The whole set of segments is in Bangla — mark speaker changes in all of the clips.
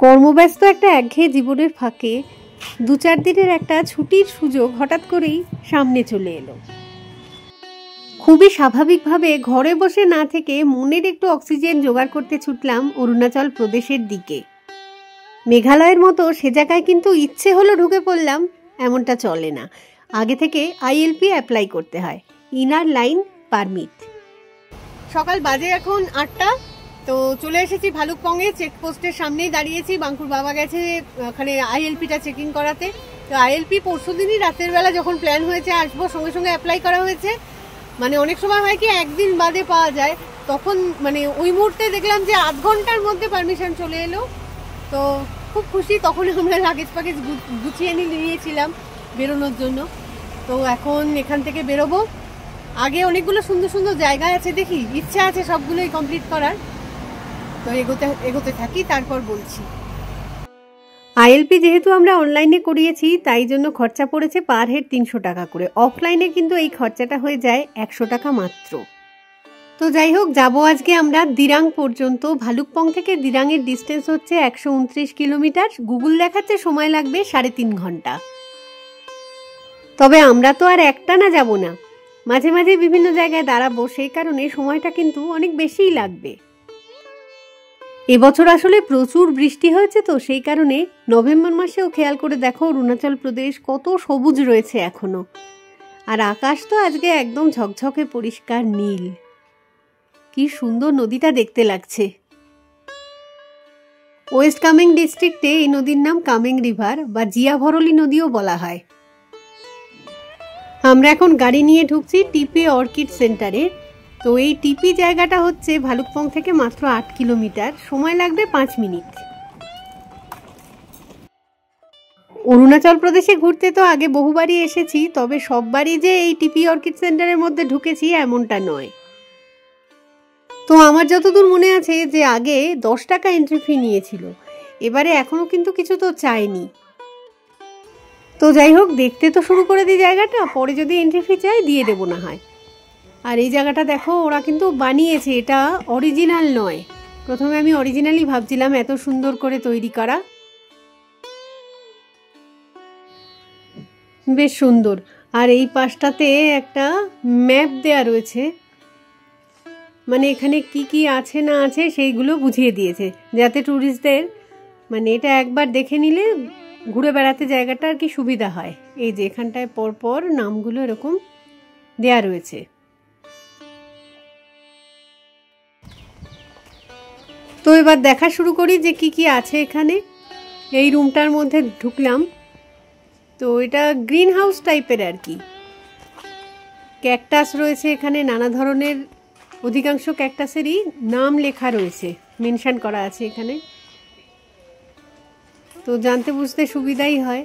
Speaker 1: কর্মব্যস্ত একটা একঘেয়ে জীবনের ফাঁকে 2-4 দিনের একটা ছুটির সুযোগ হঠাৎ করেই সামনে চলে এলো। খুবই স্বাভাবিকভাবে ঘরে বসে না থেকে মনের একটু অক্সিজেন জোগাড় করতে ছুটলাম অরুণাচল প্রদেশের দিকে। মেঘালয়ের মতো সে জায়গায় কিন্তু ইচ্ছে হলো ঢুকে পড়লাম এমনটা চলে না। আগে থেকে ILP অ্যাপ্লাই করতে হয়, ইনার লাইন পারমিট। সকাল বাজে এখন 8টা। তো চলে এসেছি ভালুকপংয়ে, চেকপোস্টের সামনেই দাঁড়িয়েছি। বাঙ্কুর বাবা গেছে ওখানে ILPটা চেকিং করাতে। তো ILP পরশু দিনই রাতের বেলা যখন প্ল্যান হয়েছে আসবো, সঙ্গে সঙ্গে অ্যাপ্লাই করা হয়েছে। মানে অনেক সময় হয় কি একদিন বাদে পাওয়া যায়, তখন মানে ওই মুহূর্তে দেখলাম যে আধ ঘন্টার মধ্যে পারমিশন চলে এলো। তো খুব খুশি। তখন আমরা লাগেজ প্যাকেজ গুছিয়ে নিয়েছিলাম বেরোনোর জন্য। তো এখন এখান থেকে বেরোবো। আগে অনেকগুলো সুন্দর সুন্দর জায়গা আছে, দেখি, ইচ্ছা আছে সবগুলোই কমপ্লিট করার। তো এগোতে থাকি, তারপর বলছি। ILP যেহেতু আমরা অনলাইনে করিয়েছি তাই জন্য খরচা পড়েছে পার হেড 300 টাকা করে। অফলাইনে কিন্তু এই খরচাটা হয়ে যায় 100 টাকা মাত্র। তো যাই হোক, যাবো আজকে আমরা দিরাং পর্যন্ত। ভালুকপং থেকে দিরাংয়ের ডিস্টেন্স হচ্ছে 129 কিলোমিটার। গুগল দেখাচ্ছে সময় লাগবে 3.5 ঘন্টা। তবে আমরা তো আর একটানা যাব না, মাঝে মাঝে বিভিন্ন জায়গায় দাঁড়াবো, সেই কারণে সময়টা কিন্তু অনেক বেশিই লাগবে। এবছর আসলে প্রচুর বৃষ্টি হয়েছে, তো সেই কারণে নভেম্বর মাসেও খেয়াল করে দেখো অরুণাচল প্রদেশ কত সবুজ রয়েছে এখনো। আর আকাশ তো আজকে একদম ঝকঝকে পরিষ্কার নীল। কি সুন্দর নদীটা দেখতে লাগছে। ওয়েস্ট কামেং ডিস্ট্রিক্টে এই নদীর নাম কামেং রিভার বা জিয়াভরলি নদীও বলা হয়। আমরা এখন গাড়ি নিয়ে ঢুকছি টিপি অর্কিড সেন্টারে। তো এই টিপি জায়গাটা হচ্ছে ভালুকপং থেকে মাত্র 8 কিলোমিটার, সময় লাগবে 5 মিনিট। অরুণাচল প্রদেশে ঘুরতে তো আগে বহুবারই এসেছি, তবে সববারই যে এই টিপি অর্কিড সেন্টারের মধ্যে ঢুকেছি এমনটা নয়। তো আমার যতদূর মনে আছে যে আগে 10 টাকা এন্ট্রি ফি নিয়েছিল, এবারে এখনো কিন্তু কিছু তো চাইনি। তো যাই হোক, দেখতে তো শুরু করে দিই জায়গাটা, পরে যদি এন্ট্রি ফি চাই দিয়ে দেবো না হয়। আর এই জায়গাটা দেখো, ওরা কিন্তু বানিয়েছে, এটা অরিজিনাল নয়। প্রথমে আমি অরিজিনালি ভাবছিলাম, এত সুন্দর করে তৈরি করা, বেশ সুন্দর। আর এই পাশটাতে একটা ম্যাপ দেয়া রয়েছে, মানে এখানে কি কি আছে না আছে সেইগুলো বুঝিয়ে দিয়েছে, যাতে ট্যুরিস্টদের মানে এটা একবার দেখে নিলে ঘুরে বেড়াতে জায়গাটা আর কি সুবিধা হয়। এই যে এখানটায় পরপর নামগুলো এরকম দেয়া রয়েছে। তো এবার দেখা শুরু করি যে কি কি আছে এখানে। এই রুমটার মধ্যে ঢুকলাম। তো এটা গ্রিন হাউস টাইপের আর কি। ক্যাকটাস রয়েছে এখানে, নানা ধরনের, অধিকাংশ ক্যাকটাসেরই নাম লেখা রয়েছে, মেনশন করা আছে এখানে। তো জানতে বুঝতে সুবিধাই হয়।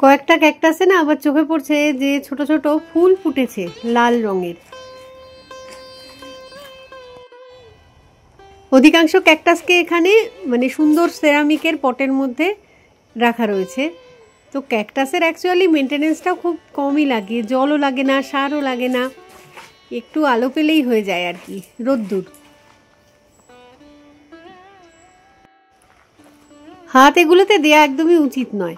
Speaker 1: কয়েকটা ক্যাকটাসে না আবার চোখে পড়ছে যে ছোট ছোট ফুল ফুটেছে লাল রঙের। অধিকাংশ ক্যাকটাসকে এখানে মানে সুন্দর সেরামিকের পটের মধ্যে রাখা রয়েছে। তো ক্যাকটাসের অ্যাকচুয়ালি মেনটেনেন্সটাও খুব কমই লাগে, জলও লাগে না, সারও লাগে না, একটু আলো পেলেই হয়ে যায় আর কি, রোদ্দুর। হাত এগুলোতে দেয়া একদমই উচিত নয়।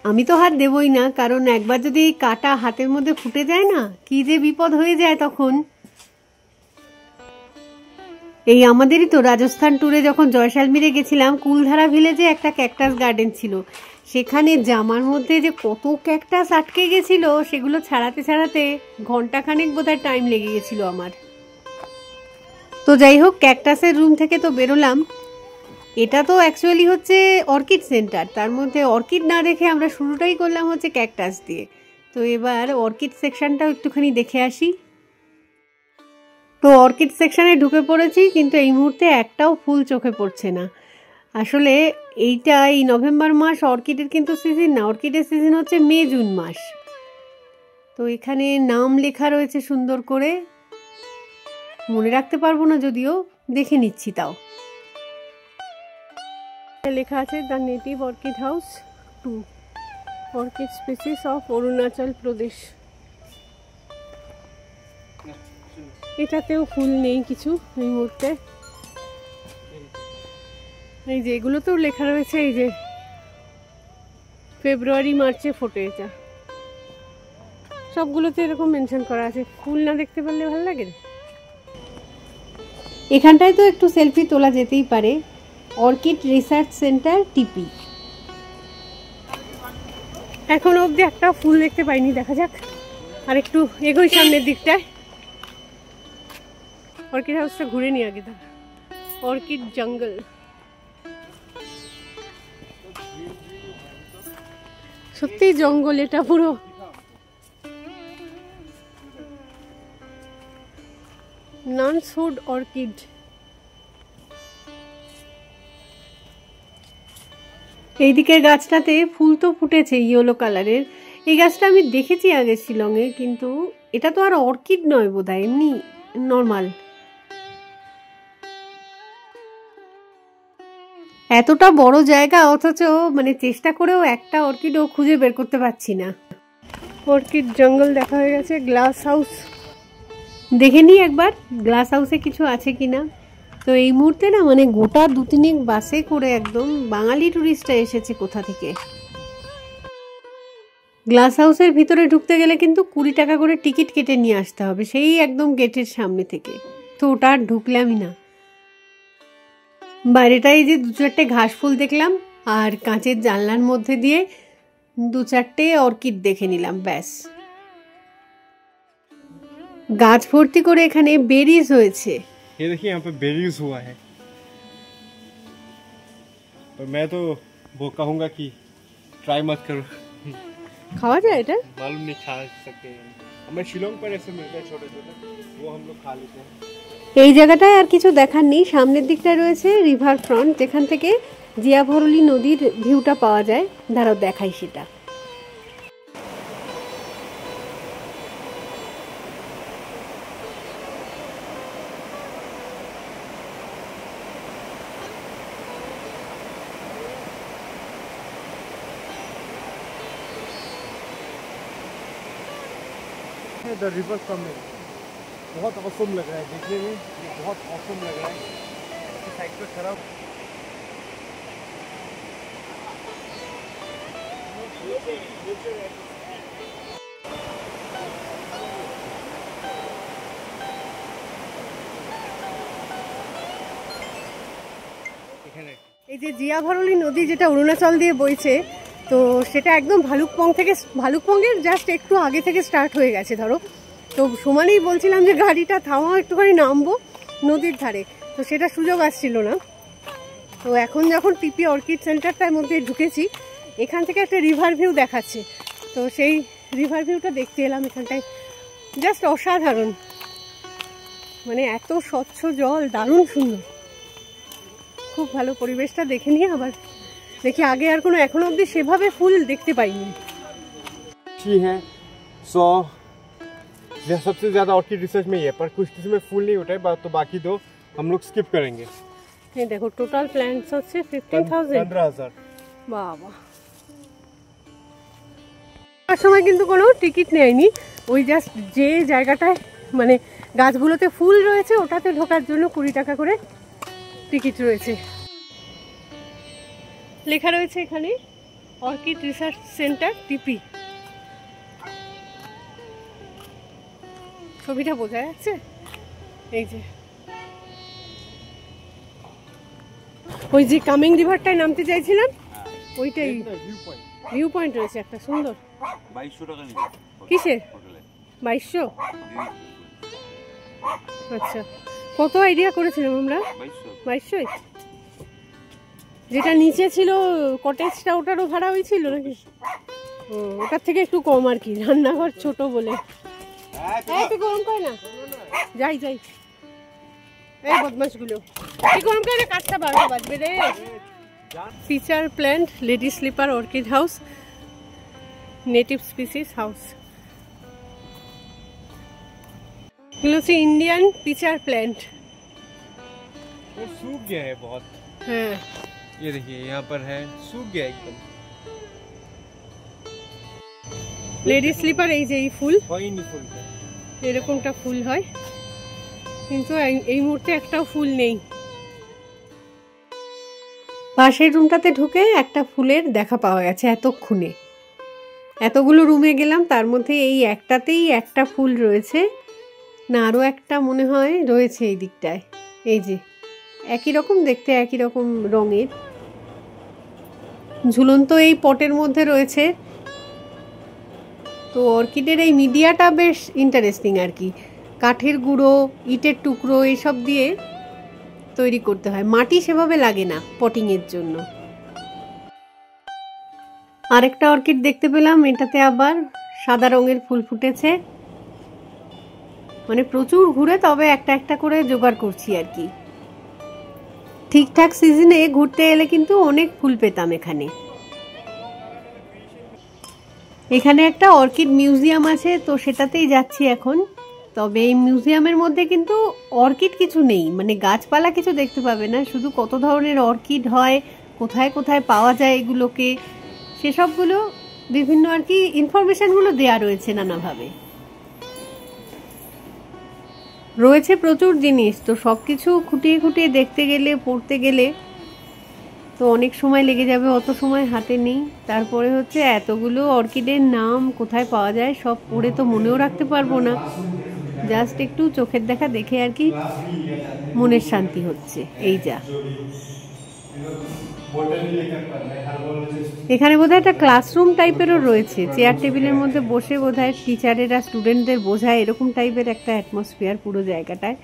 Speaker 1: আমি তো হাত দেবই না, কারণ একবার যদি কাটা হাতের মধ্যে ফুটে যায় না, কি যে বিপদ হয়ে যায় তখন। এই আমাদেরই তো রাজস্থান ট্যুরে যখন জয়সালমীরে গেছিলাম, কুলধারা ভিলেজে একটা ক্যাকটাস গার্ডেন ছিল, সেখানে জামার মধ্যে যে কত ক্যাকটাস আটকে গেছিল, সেগুলো ছাড়াতে ছাড়াতে ঘন্টাখানেক বোধহয় টাইম লেগে গেছিল আমার। তো যাই হোক, ক্যাকটাসের রুম থেকে তো বেরোলাম। এটা তো অ্যাকচুয়ালি হচ্ছে অর্কিড সেন্টার, তার মধ্যে অর্কিড না দেখে আমরা শুরুটাই করলাম হচ্ছে ক্যাকটাস দিয়ে। তো এবার অর্কিড সেকশনটাও একটুখানি দেখে আসি। তো অর্কিড সেকশনে ঢুকে পড়েছি, কিন্তু এই মুহূর্তে একটাও ফুল চোখে পড়ছে না। আসলে এইটা এই নভেম্বর মাস অর্কিডের কিন্তু সিজন না, অর্কিডের সিজন হচ্ছে মে জুন মাস। তো এখানে নাম লেখা রয়েছে সুন্দর করে, মনে রাখতে পারবো না যদিও, দেখে নিচ্ছি তাও। লেখা আছে the native orchid house 2, orchid species of Arunachal Pradesh. এটাতেও ফুল নেই কিছু এই মুহূর্তে। এই যে এগুলোতেও লেখা রয়েছে, এই যে ফেব্রুয়ারি মার্চে ফোটে, এটা সবগুলোতে এরকম মেনশন করা আছে। ফুল না দেখতে পারলে ভালো লাগে। এখানটায় তো একটু সেলফি তোলা যেতেই পারে। অর্কিড রিসার্চ সেন্টার টিপি। এখন অবধি একটা ফুল দেখতে পাইনি, দেখা যাক। আর একটু এগোই সামনের দিকটায়। অর্কিড হাউসটা ঘুরে নিয়ে আগে তার। অর্কিড জঙ্গল, সত্যি জঙ্গল এটা পুরো। নান্সহুড অর্কিড। এইদিকের গাছটাতে ফুল তো ফুটেছে ইয়েলো কালারের। এই গাছটা আমি দেখেছি আগে শিলংয়ে, কিন্তু এটা তো আর অর্কিড নয় বোধহয়, এমনি নর্মাল। এতটা বড় জায়গা, অথচ মানে চেষ্টা করেও একটা অর্কিডও খুঁজে বের করতে পারছি না। অর্কিড জঙ্গল দেখা হয়ে গেছে। গ্লাস হাউস দেখে নিই একবার, গ্লাস হাউসে কিছু আছে কিনা। তো এই মুহূর্তে না মানে গোটা 2-3 বাসে করে একদম বাঙালি টুরিস্টরা এসেছে কোথা থেকে। গ্লাস হাউসের ভিতরে ঢুকতে গেলে কিন্তু 20 টাকা করে টিকিট কেটে নিয়ে আসতে হবে, সেই একদম গেটের সামনে থেকে। তো ওটা আর ঢুকলামই না। বাইরেটাই যে 2-4টে ঘাস ফুল দেখলাম, আর কাঁচের জানলার মধ্যে দিয়ে 2-4টে অর্কিড দেখে নিলাম, ব্যাস। গাছ ভর্তি করে এখানে বেরিজ হয়েছে।
Speaker 2: ये देखिए यहाँ पे बेरीज हुआ है, पर मैं तो वो कहूँगा कि ट्राई मत करो।
Speaker 1: खावा जाए এটা?
Speaker 2: मालूम नहीं, खा सकते हैं। हमें शिलोंग पर ऐसे मिलते हैं छोटे छोटे, वो हम लोग खा लेते हैं।
Speaker 1: এই জায়গাটায় আর কিছু দেখার নেই। সামনের দিকটায় রয়েছে রিভার ফ্রন্ট, যেখান থেকে জিয়া ভরলী নদীর ভিউটা পাওয়া যায়। দাঁড়াও দেখাই সেটা।
Speaker 2: The river coming, बहुत ऑसम लग रहा है देखने में, बहुत ऑसम लग रहा है। इसकी साइड पे खड़ा
Speaker 1: এই যে জিয়া ভরলী নদী যেটা অরুণাচল দিয়ে বইছে, তো সেটা একদম ভালুকপং থেকে, ভালুকপংয়ের জাস্ট একটু আগে থেকে স্টার্ট হয়ে গেছে ধরো। তো সমানেই বলছিলাম যে গাড়িটা থামাও, একটুখানি নামবো নদীর ধারে, তো সেটা সুযোগ আসছিল না। তো এখন যখন টিপি অর্কিড সেন্টারটার মধ্যে ঢুকেছি, এখান থেকে একটা রিভার ভিউ দেখাচ্ছে, তো সেই রিভার ভিউটা দেখতে এলাম এখানটায়। জাস্ট অসাধারণ, মানে এত স্বচ্ছ জল, দারুণ সুন্দর, খুব ভালো। পরিবেশটা দেখে নিয়ে আবার দেখি, আগে আর কোনো এখনো অবধি সেভাবে ফুল দেখতে পাইনি।
Speaker 2: अच्छी है 100 सबसे ज्यादा ऑर्किड रिसर्च में ही है, पर कुछ इसमें फूल नहीं उठाए, तो बाकी दो हम लोग स्किप करेंगे।
Speaker 1: এই দেখো টোটাল প্ল্যান্টস হচ্ছে 15,000।
Speaker 2: 15,000।
Speaker 1: বাবা, তার সময় কিন্তু কোনো টিকিট নেয়নি, ওই জাস্ট যে জায়গাটায় মানে গাছগুলোতে ফুল রয়েছে ওটাতে ঢোকার জন্য 20 টাকা করে টিকিট রয়েছে। লেখা রয়েছে এখানে অর্কিড রিসার্চ সেন্টার টিপি। ছবিটা বোঝা যাচ্ছে, এই যে ওই যে কামিং রিভারটায় নামতে চাইছিলাম, ওইটাই ভিউ পয়েন্ট রয়েছে একটা সুন্দর।
Speaker 3: 2200 টাকা নিল।
Speaker 1: কিসে? 2200। আচ্ছা, কত আইডিয়া করেছিলাম আমরা? 2200। যেটা নিচে ছিল কটেজটা, ওটারও ভাড়া হয়েছিল নাকি? ওটার থেকে একটু কম আর কি, রান্নাঘর ছোট বলে। তুই গরম করে না, যাই যাই। এই বদমাশগুলো তুই গরম করে না, 12টা বাজবে রে। Pitcher plant lady slipper orchid house, native species house. Indian pitcher plant.
Speaker 2: वो सूख गया है बहुत।
Speaker 1: हाँ,
Speaker 2: ये देखिए यहाँ पर है, सूख गया एकदम।
Speaker 1: लेडी स्लीपर এই যে এই ফুল,
Speaker 2: হয়নি ফুলটা,
Speaker 1: এরকমটা ফুল হয়, কিন্তু এই মুহূর্তে একটাও ফুল নেই। পাশের রুমটাতে ঢুকে একটা ফুলের দেখা পাওয়া গেছে এতক্ষণে। এতগুলো রুমে গেলাম, তার মধ্যে এই একটাতেই একটা ফুল রয়েছে, না আরও একটা মনে হয় রয়েছে এই দিকটায়। এই যে একই রকম দেখতে, একই রকম রঙের ঝুলন্ত এই পটের মধ্যে রয়েছে। তো অর্কিডের এই মিডিয়াটা বেশ ইন্টারেস্টিং আর কি। কাঠের গুঁড়ো, ইটের টুকরো এইসব দিয়ে তৈরি করতে হয়, মাটি সেভাবে লাগে না পটিংয়ের জন্য। আরেকটা অর্কিড দেখতে পেলাম, এটাতে আবার সাদা রঙের ফুল ফুটেছে, মানে প্রচুর ঘুরে তবে একটা একটা করে জোগাড় করছি আর কি। ঠিকঠাক সিজনে ঘুরতে এলে কিন্তু অনেক ফুল পেতাম এখানে। এখানে একটা অর্কিড মিউজিয়াম আছে, তো সেটাতেই যাচ্ছি এখন। তবে এই মিউজিয়ামের মধ্যে কিন্তু অর্কিড কিছু নেই, মানে গাছপালা কিছু দেখতে পাবে না, শুধু কত ধরনের অর্কিড হয়, কোথায় কোথায় পাওয়া যায় এগুলোকে, সেসবগুলো বিভিন্ন আর কি ইনফরমেশনগুলো দেয়া রয়েছে নানাভাবে। রয়েছে প্রচুর জিনিস, তো সব কিছু খুঁটিয়ে খুঁটিয়ে দেখতে গেলে, পড়তে গেলে তো অনেক সময় লেগে যাবে, অত সময় হাতে নেই। তারপরে হচ্ছে এতগুলো অর্কিডের নাম কোথায় পাওয়া যায় সব পড়ে তো মনেও রাখতে পারবো না, জাস্ট একটু চোখের দেখা দেখে আর কি মনের শান্তি হচ্ছে। এই যা এখানে বোধহয় একটা ক্লাসরুম টাইপেরও রয়েছে, চেয়ার টেবিলের মধ্যে বসে বোধহয় টিচারেরা স্টুডেন্টদের বোঝায়, এরকম টাইপের একটা অ্যাটমসফিয়ার পুরো জায়গাটায়।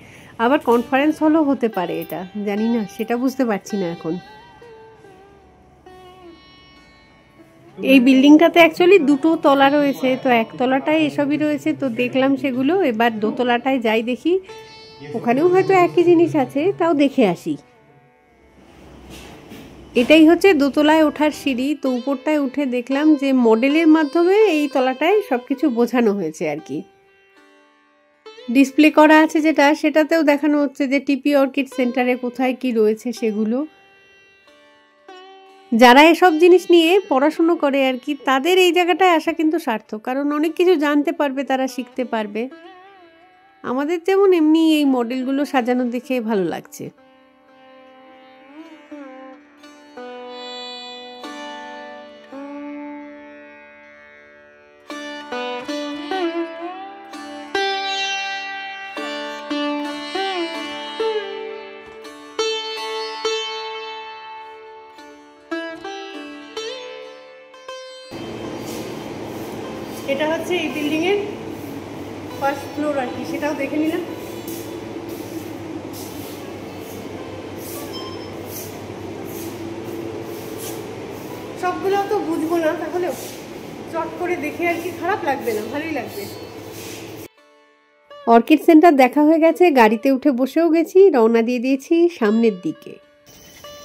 Speaker 1: আবার কনফারেন্স হলও হতে পারে, এটা জানি না, সেটা বুঝতে পারছি না এখন। এই বিল্ডিংটাতে অ্যাকচুয়ালি দুটো তলা রয়েছে, তো একতলাটায় এসবই রয়েছে, তো দেখলাম সেগুলো। এবার দোতলাটায় যাই দেখি, ওখানেও হয়তো একই জিনিস আছে, তাও দেখে আসি। এটাই হচ্ছে দোতলায় ওঠার সিঁড়ি। তো উপরটায় উঠে দেখলাম যে মডেলের মাধ্যমে এই তলাটায় সবকিছু বোঝানো হয়েছে আর কি, ডিসপ্লে করা আছে যেটা, সেটাতেও দেখানো হচ্ছে যে টিপি অর্কিড সেন্টারে কোথায় কি রয়েছে সেগুলো। যারা এসব জিনিস নিয়ে পড়াশুনো করে আর কি, তাদের এই জায়গাটায় আসা কিন্তু সার্থক, কারণ অনেক কিছু জানতে পারবে, তারা শিখতে পারবে। আমাদের যেমন এমনি এই মডেলগুলো সাজানো দেখে ভালো লাগছে। এটা হচ্ছে এই বিল্ডিং এর ফার্স্ট ফ্লোর আর কি, সেটাও দেখে নিলাম। সবগুলো তো বুঝবো না, তাহলেও চট করে দেখে আর কি খারাপ লাগবে না, ভালোই লাগবে। অর্কিড সেন্টার দেখা হয়ে গেছে, গাড়িতে উঠে বসেও গেছি, রওনা দিয়ে দিয়েছি সামনের দিকে।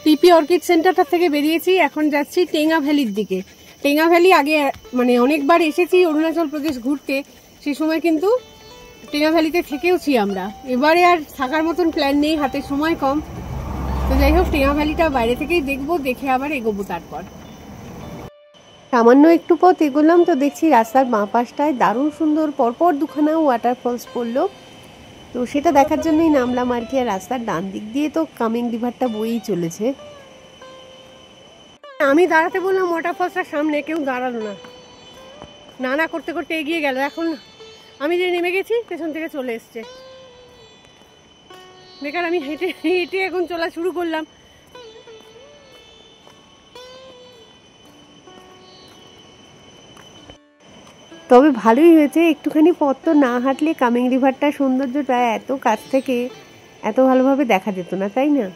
Speaker 1: টিপি অর্কিড সেন্টারটা থেকে বেরিয়েছি, এখন যাচ্ছি টেঙ্গা ভ্যালির দিকে। টেঙ্গা ভ্যালি আগে মানে অনেকবার এসেছি অরুণাচল প্রদেশ ঘুরতে, সেই সময় কিন্তু টেঙ্গা ভ্যালিতে থেকেওছি আমরা। এবারে আর থাকার মতন প্ল্যান নেই, হাতে সময় কম। তো যাই হোক, টেঙ্গা ভ্যালিটা বাইরে থেকেই দেখবো, দেখে আবার এগোবো। তারপর সামান্য একটু পথ এগোলাম, তো দেখছি রাস্তার বাঁ পাশটায় দারুণ সুন্দর পরপর দুখানা ওয়াটারফলস পড়লো, তো সেটা দেখার জন্যই নামলাম আর কি। আর রাস্তার ডান দিক দিয়ে তো কামিং রিভারটা বয়েই চলেছে। আমি দাঁড়াতে বললাম ওয়াটারফলসটার সামনে, কেউ দাঁড়ালো না, না না করতে করতে এগিয়ে গেল। এখন আমি যে নেমে গেছি, পেছন থেকে চলে এসছে। বেকার আমি হেঁটে হেঁটে এখন চলা শুরু করলাম। তবে ভালোই হয়েছে, একটুখানি পথ তো না হাঁটলে কামিং রিভারটার সৌন্দর্যটা এত কাছ থেকে এত ভালোভাবে দেখা যেত না, তাই না?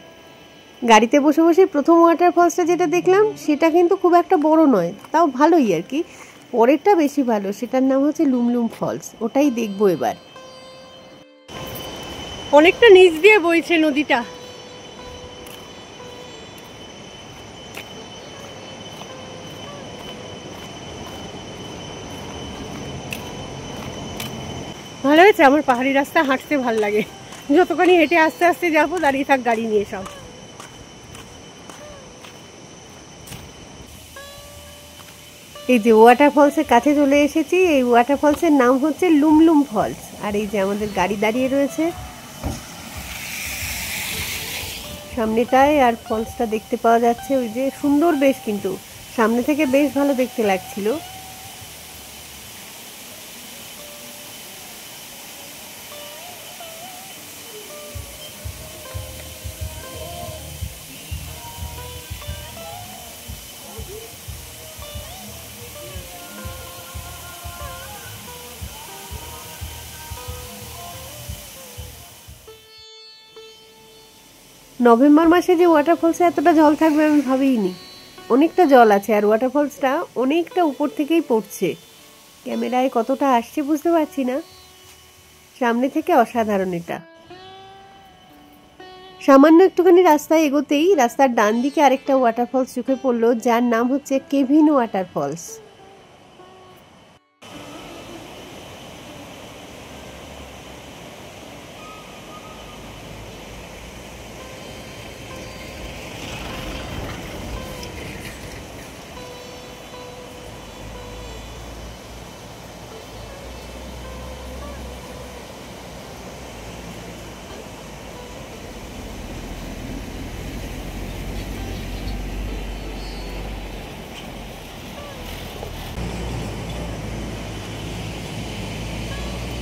Speaker 1: গাড়িতে বসে বসে প্রথম ওয়াটারফলসটা যেটা দেখলাম, সেটা কিন্তু খুব একটা বড় নয়, তাও ভালোই আর কি। পরেরটা বেশি ভালো, সেটার নাম হচ্ছে লুমলুম ফলস, ওটাই দেখবো এবার। অনেকটা নিচ দিয়ে বইছে নদীটা। ভালো হয়েছে, আমার পাহাড়ি রাস্তা হাঁটতে ভালো লাগে, যতখানি হেঁটে আস্তে আস্তে যাবো, দাঁড়িয়ে থাক গাড়ি নিয়ে সব। এই যে ওয়াটারফলসের কাছে চলে এসেছি, এই ওয়াটারফলসের নাম হচ্ছে লুমলুম ফলস। আর এই যে আমাদের গাড়ি দাঁড়িয়ে রয়েছে, সামনেটায় আর ফলসটা দেখতে পাওয়া যাচ্ছে। ওই যে সুন্দর বেশ, কিন্তু সামনে থেকে বেশ ভালো দেখতে লাগছিল। নভেম্বর মাসে যে ওয়াটারফলসে এতটা জল থাকবে আমি ভাবিনি। অনেকটা জল আছে, আর ওয়াটারফলসটা অনেকটা উপর থেকেই পড়ছে। ক্যামেরায় কতটা আসছে বুঝতে পারছি না, সামনে থেকে অসাধারণ এটা। সামান্য একটুখানি রাস্তায় এগোতেই রাস্তার ডান দিকে আরেকটা ওয়াটারফলস চোখে পড়লো, যার নাম হচ্ছে কেভিন ওয়াটারফলস।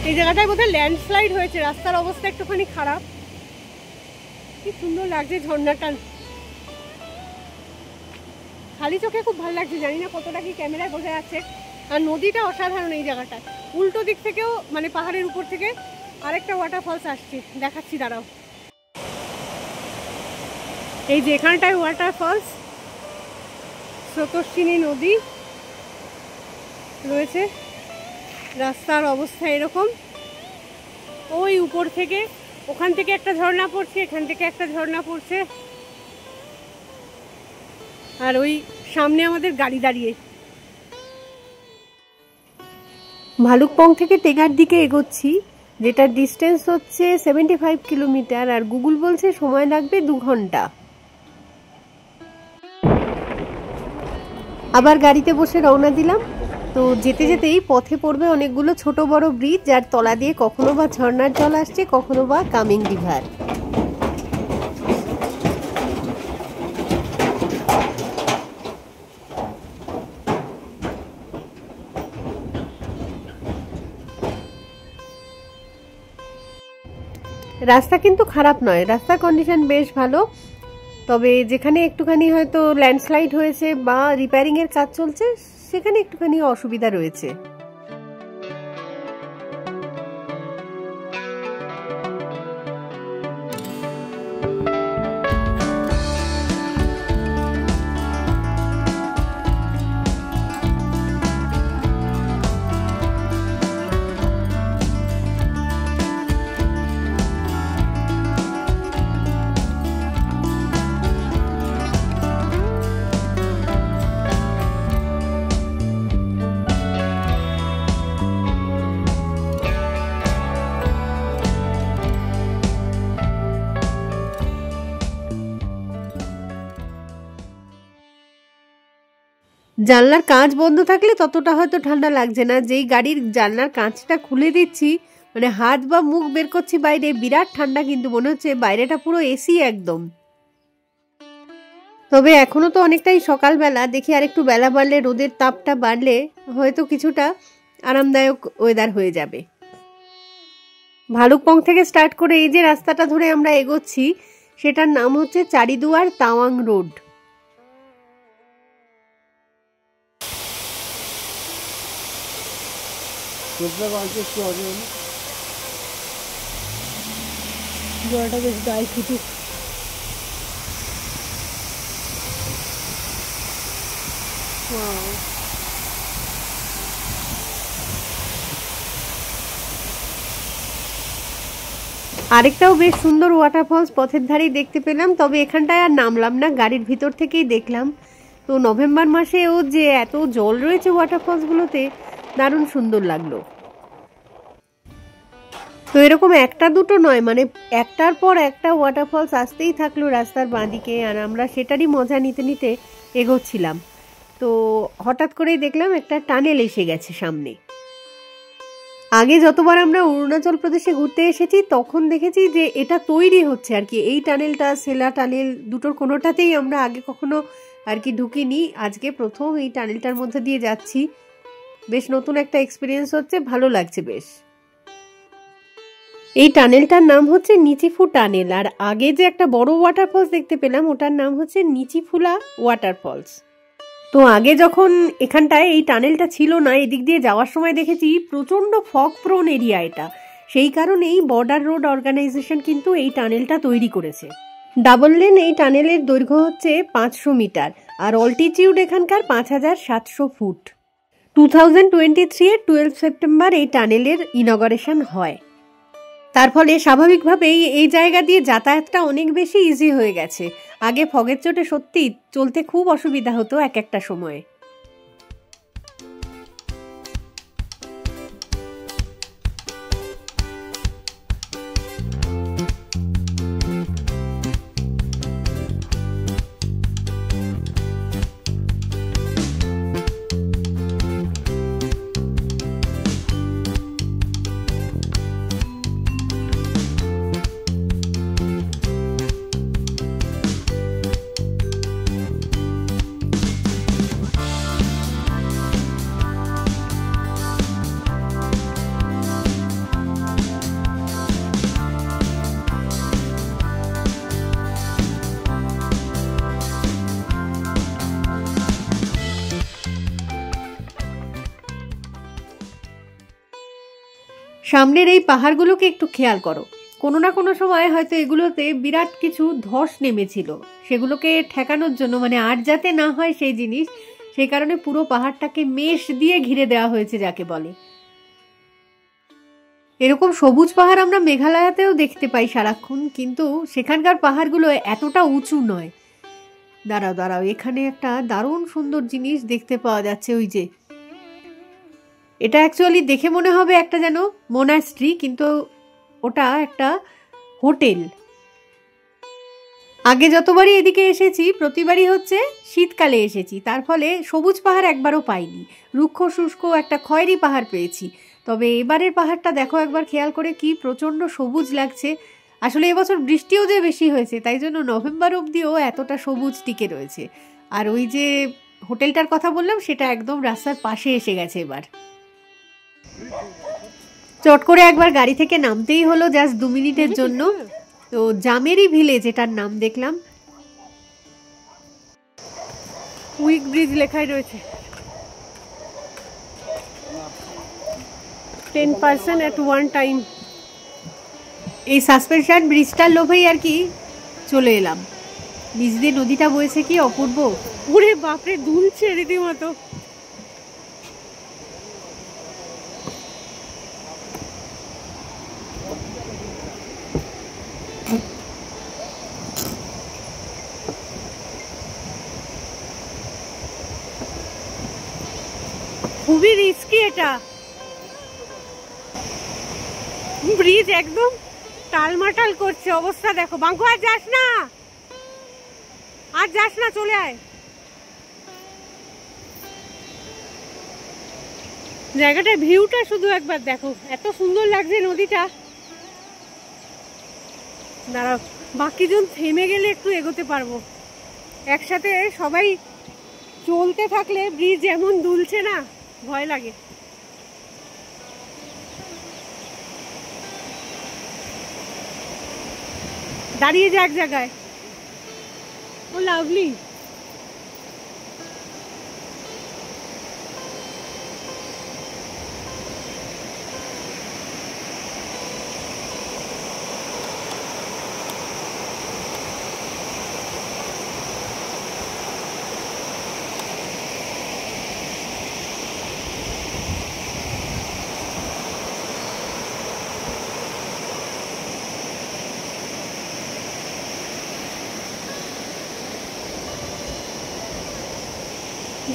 Speaker 1: এই জায়গাটায় বোধহয় ল্যান্ডস্লাইড হয়েছে, রাস্তার অবস্থা একটুখানি খারাপ। কি সুন্দর লাগছে ঝর্ণাটা, খালি চোখে খুব ভালো লাগছে। জানি না কতটা কি ক্যামেরায় বোঝা যাচ্ছে। আর নদীটা অসাধারণ এই জায়গাটায়। উল্টো দিক থেকেও মানে পাহাড়ের উপর থেকে আরেকটা ওয়াটারফলস আসছে, দেখাচ্ছি দাঁড়াও। এই যে এখানটায় ওয়াটারফলস, স্রোতস্বিনী নদী রয়েছে। রাস্তার অবস্থা এরকম, ওই উপর থেকে ওখান থেকে একটা ঝর্ণা পড়ছে, এখান থেকে একটা ঝর্ণা পড়ছে, আর ওই সামনে আমাদের গাড়ি দাঁড়িয়ে। ভালুকপং থেকে টেঙ্গার দিকে এগোচ্ছি, যেটা ডিস্টেন্স হচ্ছে 75 কিলোমিটার, আর গুগল বলছে সময় লাগবে 2 ঘন্টা। আবার গাড়িতে বসে রওনা দিলাম। তো যেতে যেতেই পথে পড়বে অনেকগুলো ছোট বড় ব্রিজ, যার তলা দিয়ে কখনো বা ঝর্ণার জল আসছে, কখনো বা কামিং রিভার। রাস্তা কিন্তু খারাপ নয়, রাস্তার কন্ডিশন বেশ ভালো। তবে যেখানে একটুখানি হয়তো ল্যান্ডস্লাইড হয়েছে বা রিপেয়ারিং এর কাজ চলছে, সেখানে একটুখানি অসুবিধা রয়েছে। জানলার কাঁচ বন্ধ থাকলে ততটা হয়তো ঠান্ডা লাগছে না, যেই গাড়ির জানলার কাঁচটা খুলে দিচ্ছি, মানে হাত বা মুখ বের করছি বাইরে, বিরাট ঠান্ডা, কিন্তু মনে হচ্ছে বাইরেটা পুরো এসি একদম। তবে এখনো তো অনেকটাই সকালবেলা, দেখি আর একটু বেলা বাড়লে, রোদের তাপটা বাড়লে হয়তো কিছুটা আরামদায়ক ওয়েদার হয়ে যাবে। ভালুকপং থেকে স্টার্ট করে এই যে রাস্তাটা ধরে আমরা এগোচ্ছি, সেটার নাম হচ্ছে চারিদুয়ার তাওয়াং রোড। জলটা বেশ গায়ে ছুটুক। আরেকটাও বেশ সুন্দর ওয়াটারফলস পথের ধারেই দেখতে পেলাম, তবে এখানটায় আর নামলাম না, গাড়ির ভিতর থেকেই দেখলাম। তো নভেম্বর মাসেও যে এত জল রয়েছে ওয়াটারফলসগুলোতে, দারুণ সুন্দর লাগলো। তো এরকম একটা দুটো নয়, মানে একটার পর একটা ওয়াটারফলস আসতেই থাকলো রাস্তার বাঁদিকে, আর আমরা সেটারই মজা নিতে নিতে এগোচ্ছিলাম। তো হঠাৎ করেই দেখলাম একটা টানেল এসে গেছে সামনে। আগে যতবার আমরা অরুণাচল প্রদেশে ঘুরতে এসেছি তখন দেখেছি যে এটা তৈরি হচ্ছে আর কি। এই টানেলটা, সেলা টানেল, দুটোর কোনোটাতেই আমরা আগে কখনো আর কি ঢুকিনি। আজকে প্রথম এই টানেলটার মধ্যে দিয়ে যাচ্ছি, বেশ নতুন একটা এক্সপিরিয়েন্স হচ্ছে, ভালো লাগছে বেশ। এই টানেলটার নাম হচ্ছে নিচিফু টানেল, আর আগে যে একটা বড় ওয়াটারফলস দেখতে পেলাম ওটার নাম হচ্ছে নিচিফুলা ওয়াটারফলস। তো আগে যখন এখানটায় এই টানেলটা ছিল না, এদিক দিয়ে যাওয়ার সময় দেখেছি প্রচণ্ড ফগ প্রোন এরিয়া এটা, সেই কারণেই বর্ডার রোড অর্গানাইজেশন কিন্তু এই টানেলটা তৈরি করেছে। ডাবল লেন এই টানেলের দৈর্ঘ্য হচ্ছে 500 মিটার আর অল্টিটিউড এখানকার 5700 ফুট। 2023-এর 12 সেপ্টেম্বর এই টানেলের ইনগরেশন হয়। তার ফলে স্বাভাবিকভাবেই এই জায়গা দিয়ে যাতায়াতটা অনেক বেশি ইজি হয়ে গেছে। আগে ফগের চোটে সত্যি চলতে খুব অসুবিধা হতো এক একটা সময়ে। সামনের এই পাহাড়গুলোকে একটু খেয়াল করো, কোনো না কোনো সময় হয়তো এগুলোতে বিরাট কিছু ধস নেমেছিল, সেগুলোকে ঠেকানোর জন্য, মানে আর যাতে না হয় সেই জিনিস, সেই কারণে পুরো পাহাড়টাকে মেশ দিয়ে ঘিরে দেওয়া হয়েছে যাকে বলে। এরকম সবুজ পাহাড় আমরা মেঘালয়াতেও দেখতে পাই সারাক্ষণ, কিন্তু সেখানকার পাহাড়গুলো এতটা উঁচু নয়। দাঁড়াও দাঁড়াও, এখানে একটা দারুণ সুন্দর জিনিস দেখতে পাওয়া যাচ্ছে। ওই যে এটা অ্যাকচুয়ালি দেখে মনে হবে একটা যেন মোনাস্ট্রি, কিন্তু ওটা একটা হোটেল। আগে যতবারই এদিকে এসেছি প্রতিবারই হচ্ছে শীতকালে এসেছি, তার ফলে সবুজ পাহাড় একবারও পাইনি, রুক্ষ শুষ্ক একটা খয়েরি পাহাড় পেয়েছি। তবে এবারের পাহাড়টা দেখো একবার খেয়াল করে, কি প্রচণ্ড সবুজ লাগছে। আসলে এবছর বৃষ্টিও যে বেশি হয়েছে, তাই জন্য নভেম্বর অবধিও এতটা সবুজ টিকে রয়েছে। আর ওই যে হোটেলটার কথা বললাম সেটা একদম রাস্তার পাশে এসে গেছে। এবার চট করে একবার গাড়ি থেকে নামতেই হলো জাস্ট 2 মিনিটের জন্য। তো জামেরি ভিলেজ এটার নাম দেখলাম, উইক ব্রিজ লেখাই রয়েছে, 10 person at one time। এই সাসপেনশন ব্রিজটার লোভেই আর কি চলে এলাম। নিচ দিয়ে নদীটা বয়েছে, কি অপূর্ব। ওরে বাপরে, দুলছে রীতিমতো। খুবই রিস্কি এটা, ব্রিজ একদম টালমাটাল করছে অবস্থা। দেখো বাঙ্কু, আর যাস না, আর যাস না, চলে আয়। জায়গাটার ভিউটা শুধু একবার দেখো, এত সুন্দর লাগছে নদীটা। দাঁড়াও, বাকিজন থেমে গেলে একটু এগোতে পারবো। একসাথে সবাই চলতে থাকলে ব্রিজ এমন দুলছে না, ভয় লাগে। দাঁড়িয়ে যা এক জায়গায়। ও লাভলি।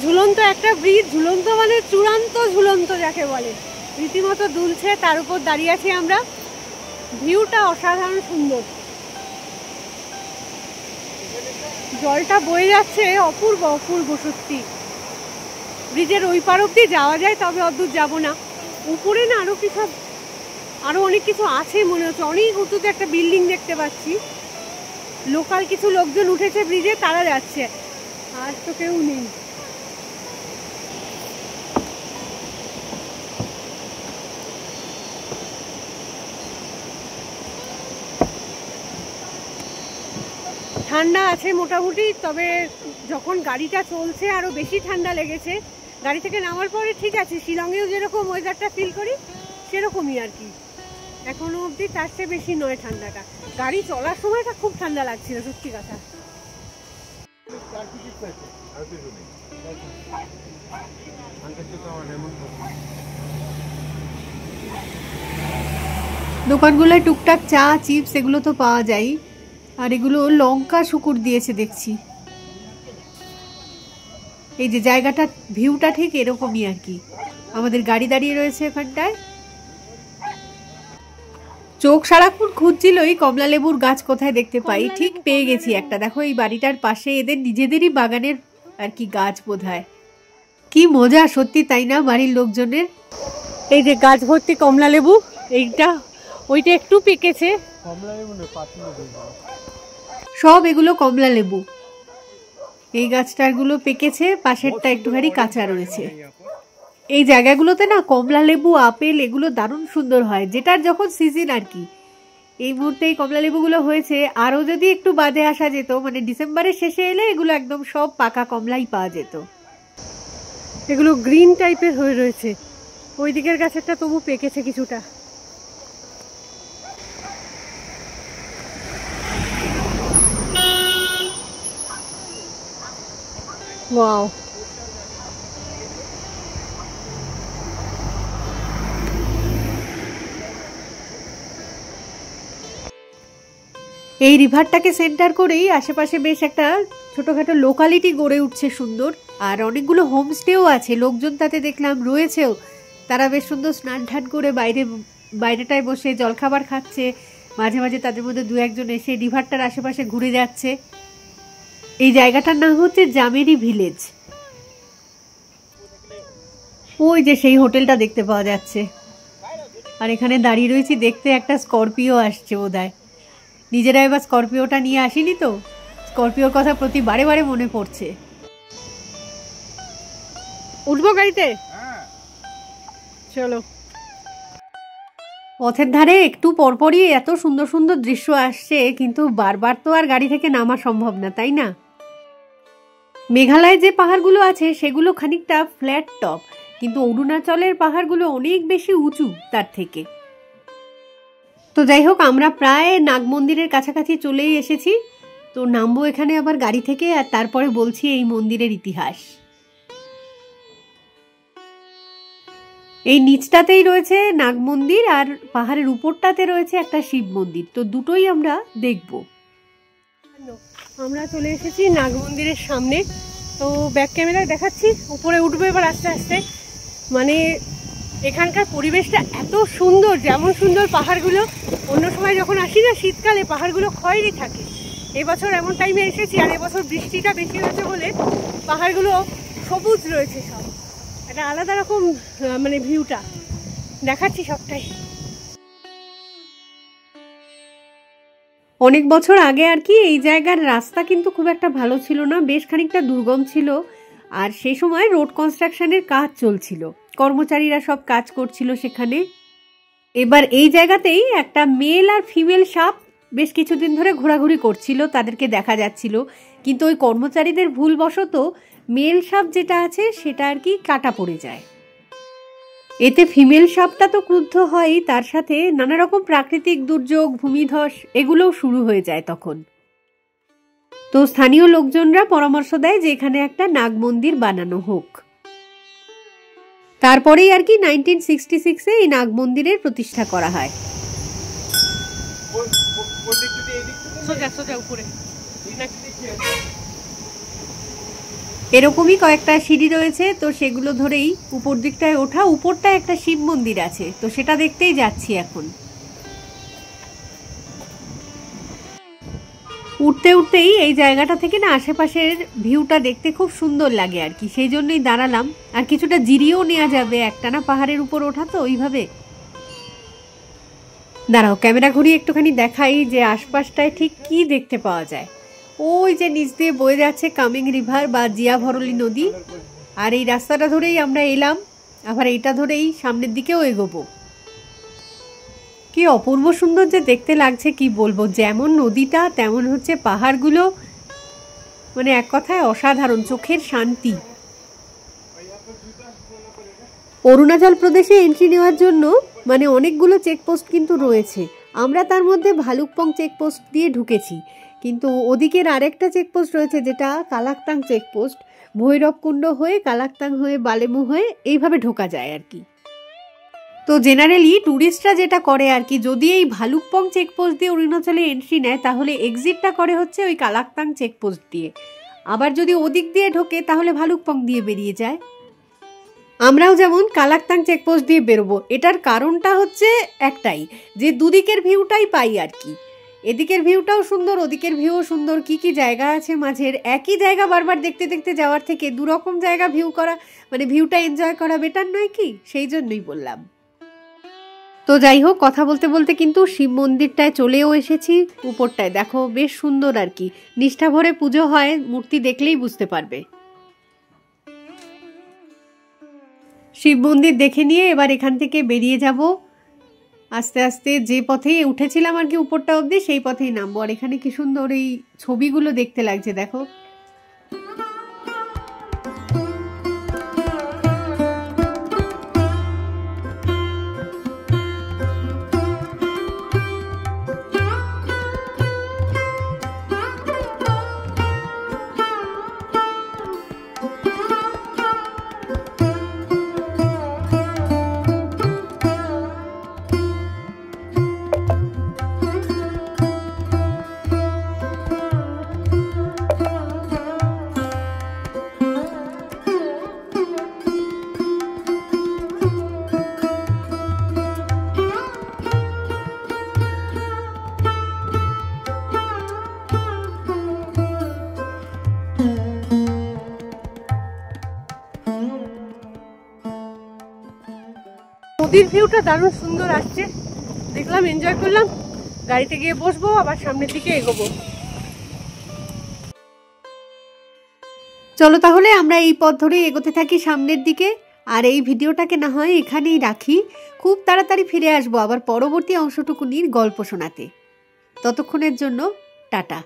Speaker 1: ঝুলন্ত একটা ব্রিজ, ঝুলন্ত মানে চূড়ান্ত ঝুলন্ত যাকে বলে, রীতিমতো দুলছে। তার উপর দাঁড়িয়ে আছি আমরা, ভিউটা অসাধারণ সুন্দর, জলটা বয়ে যাচ্ছে, অপূর্ব অপূর্ব সত্যি। ব্রিজের ওই পার অব্দি যাওয়া যায়, তবে অদ্দূর যাব না, উপরে না আরো অনেক কিছু আছে মনে হচ্ছে, অনেক উঁচুতে একটা বিল্ডিং দেখতে পাচ্ছি। লোকাল কিছু লোকজন উঠেছে ব্রিজে, তারা যাচ্ছে, আর তো কেউ নেই। ঠান্ডা আছে মোটামুটি, তবে যখন গাড়িটা চলছে আরো বেশি ঠান্ডা লেগেছে। গাড়ি থেকে নামার পরে ঠিক আছে, শিলংয়েও যেরকম ওয়েদারটা ফিল করি সেরকমই আর কি। এখনো অবধি তার চেয়ে বেশি নয় ঠান্ডাটা। গাড়ি চলার সময়টা খুব ঠান্ডা লাগছিল সত্যি কথা। দোকানগুলোয় টুকটাক চা চিপস এগুলো তো পাওয়া যায়, আর এগুলো লঙ্কা শুকুর দিয়েছে দেখছি। এই যে জায়গাটা ভিউটা ঠিক এরকমই আর কি। আমাদের গাড়ি দাঁড়িয়ে রয়েছে এখানটায়। চোখ সারাক্ষণ খুঁজছিল এই কমলা লেবুর গাছ কোথায় দেখতে পাই, ঠিক পেয়ে গেছি একটা। দেখো এই বাড়িটার পাশে এদের নিজেদেরই বাগানের আর কি গাছ বোধহয়। কি মজা সত্যি, তাই না বাড়ির লোকজনের। এই যে গাছ ভর্তি কমলা লেবু, এইটা ওইটা একটু পেকেছে, সব এগুলো কমলা লেবু। এই গাছটার গুলো পেকেছে, পাশেরটা একটুখানি কাঁচা রয়েছে। এই জায়গাগুলোতে না কমলা লেবু আপেল এগুলো দারুণ সুন্দর হয়, যেটার যখন সিজন আর কি। এই মুহূর্তে এই কমলা লেবুগুলো হয়েছে, আরো যদি একটু বাদে আসা যেত, মানে ডিসেম্বরের শেষে এলে এগুলো একদম সব পাকা কমলাই পাওয়া যেত। এগুলো গ্রিন টাইপের হয়ে রয়েছে, ওই দিকের গাছেরটা তবু পেকেছে কিছুটা। ওয়াও, এই রিভারটাকে সেন্টার করেই আশেপাশে বেশ একটা ছোটখাটো লোকালিটি গড়ে উঠছে সুন্দর। আর অনেকগুলো হোমস্টেও আছে, লোকজন তাতে দেখলাম রয়েছেও। তারা বেশ সুন্দর স্নান টান করে বাইরেটায় বসে জলখাবার খাচ্ছে। মাঝে মাঝে তাদের মধ্যে দু একজন এসে রিভারটার আশেপাশে ঘুরে যাচ্ছে। এই জায়গাটার নাম হচ্ছে জামেরি ভিলেজ। ওই যে সেই হোটেলটা দেখতে পাওয়া যাচ্ছে, আর এখানে দাঁড়িয়ে রয়েছি দেখতে একটা স্করপিও আসছে বোধহয়। নিজেরা এবার স্করপিওটা নিয়ে আসিনি তো, স্করপিওর কথা প্রতি বারে বারে মনে পড়ছে। উঠবো গাড়িতে? চলো। পথের ধারে একটু পরপরই এত সুন্দর সুন্দর দৃশ্য আসছে, কিন্তু বারবার তো আর গাড়ি থেকে নামা সম্ভব না, তাই না? মেঘালয়ে যে পাহাড়গুলো আছে সেগুলো খানিকটা ফ্ল্যাট টপ, কিন্তু অরুণাচলের পাহাড়গুলো অনেক বেশি উঁচু তার থেকে। তো যাই হোক, আমরা প্রায় নাগ মন্দিরের কাছাকাছি চলেই এসেছি। তো নামবো এখানে আবার গাড়ি থেকে, আর তারপরে বলছি এই মন্দিরের ইতিহাস। এই নিচটাতেই রয়েছে নাগ মন্দির, আর পাহাড়ের উপরটাতে রয়েছে একটা শিব মন্দির। তো দুটোই আমরা দেখব। আমরা চলে এসেছি নাগ মন্দিরের সামনে। তো ব্যাক ক্যামেরায় দেখাচ্ছি, উপরে উঠবো এবার আস্তে আস্তে। মানে এখানকার পরিবেশটা এত সুন্দর, যেমন সুন্দর পাহাড়গুলো। অন্য সময় যখন আসি না শীতকালে, পাহাড়গুলো খয়েরি থাকে। এবছর এমন টাইমে এসেছি, আর এবছর বৃষ্টিটা বেশি হয়েছে বলে পাহাড়গুলো সবুজ রয়েছে সব। একটা আলাদা রকম মানে ভিউটা দেখাচ্ছি সবটাই। অনেক বছর আগে আর কি এই জায়গার রাস্তা কিন্তু খুব একটা ভালো ছিল না, বেশ খানিকটা দুর্গম ছিল। আর সেই সময় রোড কনস্ট্রাকশনের কাজ চলছিল, কর্মচারীরা সব কাজ করছিল সেখানে। এবার এই জায়গাতেই একটা মেল আর ফিমেল সাপ বেশ কিছুদিন ধরে ঘোরাঘুরি করছিল, তাদেরকে দেখা যাচ্ছিল। কিন্তু ওই কর্মচারীদের ভুলবশত মেল সাপ যেটা আছে সেটা আর কি কাটা পড়ে যায়। এতে ফিমেল সাপটা তো ক্রুদ্ধ হয়, তার সাথে নানা রকম প্রাকৃতিক দুর্যোগ, ভূমিধস এগুলোও শুরু হয়ে যায় তখন। তো স্থানীয় লোকজনরা পরামর্শ দেয় যে এখানে একটা নাগ মন্দির বানানো হোক। তারপরেই আর কি 1966-এ এই নাগ মন্দিরের প্রতিষ্ঠা করা হয়। এরকমই কয়েকটা সিঁড়ি রয়েছে, তো সেগুলো ধরেই উপর দিকটায় ওঠা। উপরটায় একটা শিব মন্দির আছে, তো সেটা দেখতেই যাচ্ছি এখন। উঠতে উঠতেই এই জায়গাটা থেকে না আশেপাশের ভিউটা দেখতে খুব সুন্দর লাগে আর কি, সেই জন্যই দাঁড়ালাম। আর কিছুটা জিরিয়েও নেওয়া যাবে, একটানা পাহাড়ের উপর ওঠা তো ওইভাবে। দাঁড়াও ক্যামেরা ঘুরিয়ে একটুখানি দেখাই যে আশপাশটায় ঠিক কি দেখতে পাওয়া যায়। ওই যে নিচ দিয়ে বয়ে যাচ্ছে কামিং রিভার বা জিয়া ভরলী নদী, আর এই রাস্তাটা ধরেই আমরা এলাম, আবার এইটা ধরেই সামনের দিকেও এগোবো। কি অপূর্ব সুন্দর যে দেখতে লাগছে কি বলবো, যেমন নদীটা তেমন হচ্ছে পাহাড়গুলো, মানে এক কথায় অসাধারণ, চোখের শান্তি। অরুণাচল প্রদেশে এন্ট্রি নেওয়ার জন্য মানে অনেকগুলো চেকপোস্ট কিন্তু রয়েছে। আমরা তার মধ্যে ভালুকপং চেকপোস্ট দিয়ে ঢুকেছি, কিন্তু ওদিকের আরেকটা চেকপোস্ট রয়েছে যেটা কালাকতাং চেকপোস্ট। ভৈরবকুণ্ড হয়ে কালাকতাং হয়ে বালেমু হয়ে এইভাবে ঢোকা যায় আর কি। তো জেনারেলি ট্যুরিস্টরা যেটা করে আর কি, যদি এই ভালুকপং চেকপোস্ট দিয়ে অরুণাচলে এন্ট্রি নেয় তাহলে এক্সিটটা করে হচ্ছে ওই কালাকতাং চেকপোস্ট দিয়ে, আবার যদি ওদিক দিয়ে ঢোকে তাহলে ভালুকপং দিয়ে বেরিয়ে যায়। আমরাও যেমন কালাকতাং চেকপোস্ট দিয়ে বেরোবো, এটার কারণটা হচ্ছে একটাই, যে দুদিকের ভিউটাই পাই আর কি। এদিকের ভিউটাও সুন্দর, ওদিকের ভিউও সুন্দর, কি কি জায়গা আছে মাঝের, একই জায়গা বারবার দেখতে দেখতে যাওয়ার থেকে দুরকম জায়গা ভিউ করা, মানে ভিউটা এনজয় করা বেটার নয় কি? সেই জন্যই বললাম। তো যাই হোক, কথা বলতে বলতে কিন্তু শিব মন্দিরটায় চলেও এসেছি। উপরটায় দেখো বেশ সুন্দর আর কি, নিষ্ঠা ভরে পুজো হয়, মূর্তি দেখলেই বুঝতে পারবে। শিব মন্দির দেখে নিয়ে এবার এখান থেকে বেরিয়ে যাব। আস্তে আস্তে যে পথেই উঠেছিলাম আর কি উপরটা অবধি, সেই পথেই নামবো। আর এখানে কি সুন্দর এই ছবিগুলো দেখতে লাগছে দেখো। নদীর ভিউটা দারুণ সুন্দর আসছে, দেখলাম, এনজয় করলাম। গাড়িতে গিয়ে বসবো, আবার সামনের দিকে এগোবো। চলো তাহলে আমরা এই পথ ধরে এগোতে থাকি সামনের দিকে। আর এই ভিডিওটাকে না হয় এখানেই রাখি, খুব তাড়াতাড়ি ফিরে আসবো আবার পরবর্তী অংশটুকুনির গল্প শোনাতে। ততক্ষণের জন্য টাটা।